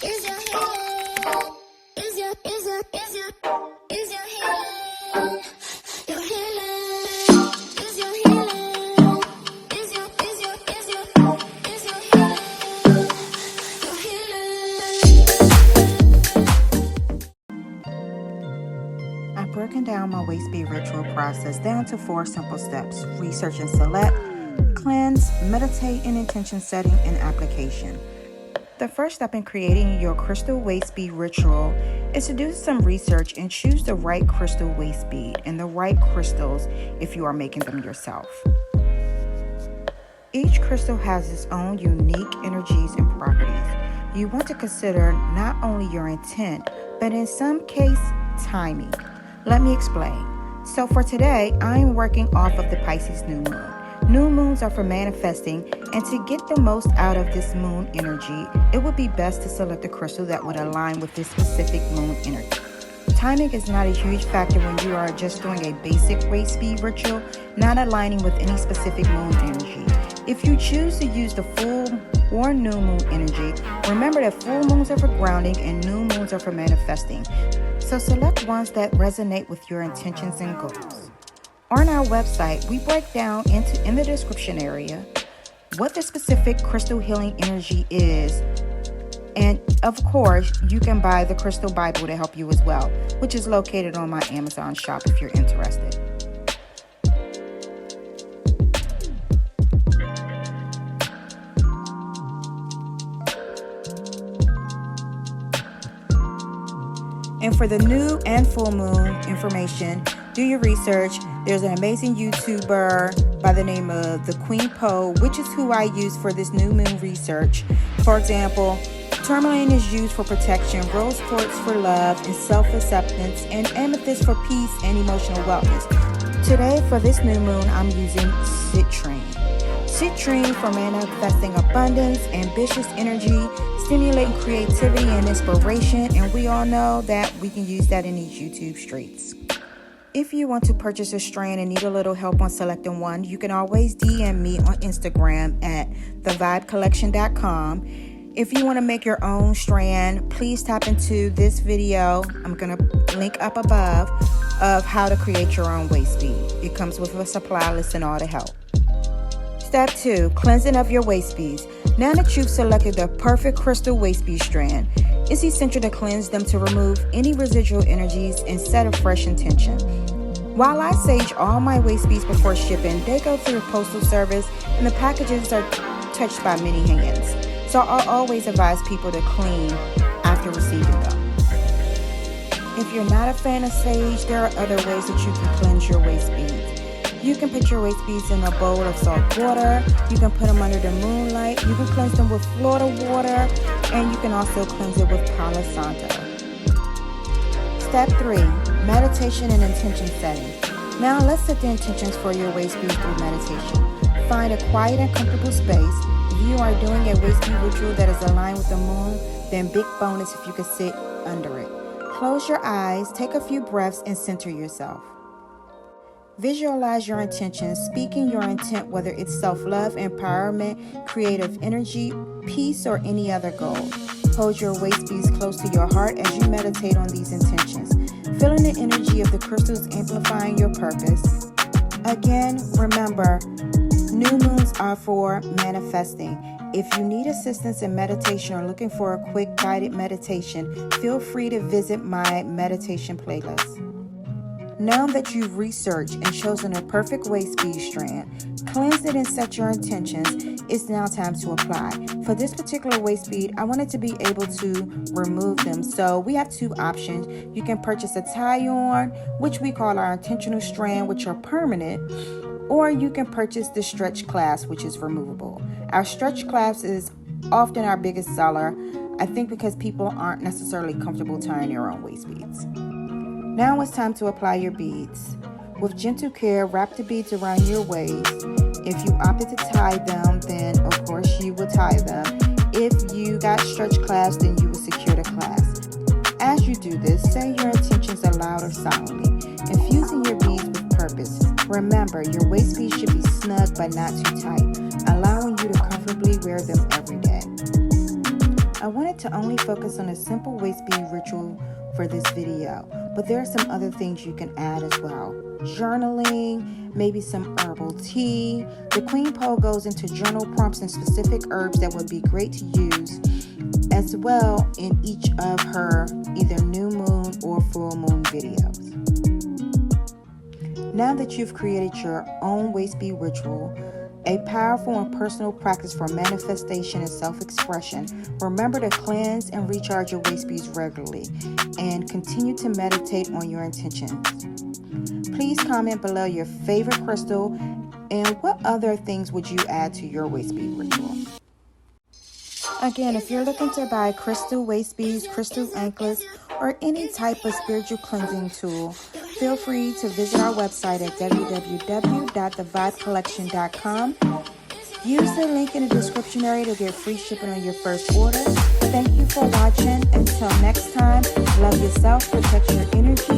Is your healing? Is your healing? Your healing? Is your healing? Is your healing? Your healing? I've broken down my waist bead ritual process down to 4 simple steps: research and select, cleanse, meditate, and intention setting and application. The first step in creating your crystal waist bead ritual is to do some research and choose the right crystal waist bead and the right crystals if you are making them yourself. Each crystal has its own unique energies and properties. You want to consider not only your intent, but in some case, timing. Let me explain. So for today, I am working off of the Pisces new moon. New moons are for manifesting, and to get the most out of this moon energy, it would be best to select a crystal that would align with this specific moon energy. Timing is not a huge factor when you are just doing a basic waist bead ritual, not aligning with any specific moon energy. If you choose to use the full or new moon energy, remember that full moons are for grounding and new moons are for manifesting. So select ones that resonate with your intentions and goals. On our website, we break down in the description area what the specific crystal healing energy is. And of course, you can buy the Crystal Bible to help you as well, which is located on my Amazon shop if you're interested. And for the new and full moon information, do your research. There's an amazing YouTuber by the name of the Queen Poe, which is who I use for this new moon research. For example, tourmaline is used for protection, rose quartz for love and self-acceptance, and amethyst for peace and emotional wellness. Today, for this new moon, I'm using citrine. Citrine for manifesting abundance, ambitious energy, stimulating creativity and inspiration, and we all know that we can use that in these YouTube streets. If you want to purchase a strand and need a little help on selecting one, you can always DM me on Instagram at thevibecollection.com. If you want to make your own strand, please tap into this video. I'm going to link up above of how to create your own waist bead. It comes with a supply list and all the help. Step 2, cleansing of your waist beads. Now that you've selected the perfect crystal waist bead strand, it's essential to cleanse them to remove any residual energies and set a fresh intention. While I sage all my waist beads before shipping, they go through the postal service and the packages are touched by many hands. So I always advise people to clean after receiving them. If you're not a fan of sage, there are other ways that you can cleanse your waist beads. You can put your waist beads in a bowl of salt water. You can put them under the moonlight. You can cleanse them with Florida water. And you can also cleanse it with Palo Santo. Step 3, meditation and intention setting. Now let's set the intentions for your waist bead through meditation. Find a quiet and comfortable space. If you are doing a waist bead ritual that is aligned with the moon, then big bonus if you can sit under it. Close your eyes, take a few breaths, and center yourself. Visualize your intentions, speaking your intent, whether it's self-love, empowerment, creative energy, peace, or any other goal. Hold your waist beads close to your heart as you meditate on these intentions, feeling the energy of the crystals amplifying your purpose. Again, remember, new moons are for manifesting. If you need assistance in meditation or looking for a quick guided meditation, feel free to visit my meditation playlist. Now that you've researched and chosen a perfect waist bead strand, cleanse it and set your intentions, it's now time to apply. For this particular waist bead, I wanted to be able to remove them. So we have 2 options. You can purchase a tie-on, which we call our intentional strand, which are permanent, or you can purchase the stretch clasp, which is removable. Our stretch clasp is often our biggest seller, I think because people aren't necessarily comfortable tying their own waist beads. Now it's time to apply your beads. With gentle care, wrap the beads around your waist. If you opted to tie them, then of course you will tie them. If you got stretch clasps, then you will secure the clasp. As you do this, say your intentions aloud or silently, infusing your beads with purpose. Remember, your waist beads should be snug but not too tight, allowing you to comfortably wear them every day. I wanted to only focus on a simple waist bead ritual for this video, but there are some other things you can add as well. Journaling, maybe some herbal tea. The Queen Poll goes into journal prompts and specific herbs that would be great to use as well in each of her either new moon or full moon videos. Now that you've created your own waist bead ritual, a powerful and personal practice for manifestation and self-expression, remember to cleanse and recharge your waist beads regularly and continue to meditate on your intentions. Please comment below your favorite crystal and what other things would you add to your waist bead ritual. Again, if you're looking to buy crystal waist beads, crystal anklets, or any type of spiritual cleansing tool, feel free to visit our website at www.thevibecollection.com. Use the link in the description area to get free shipping on your first order. Thank you for watching. Until next time, love yourself, protect your energy,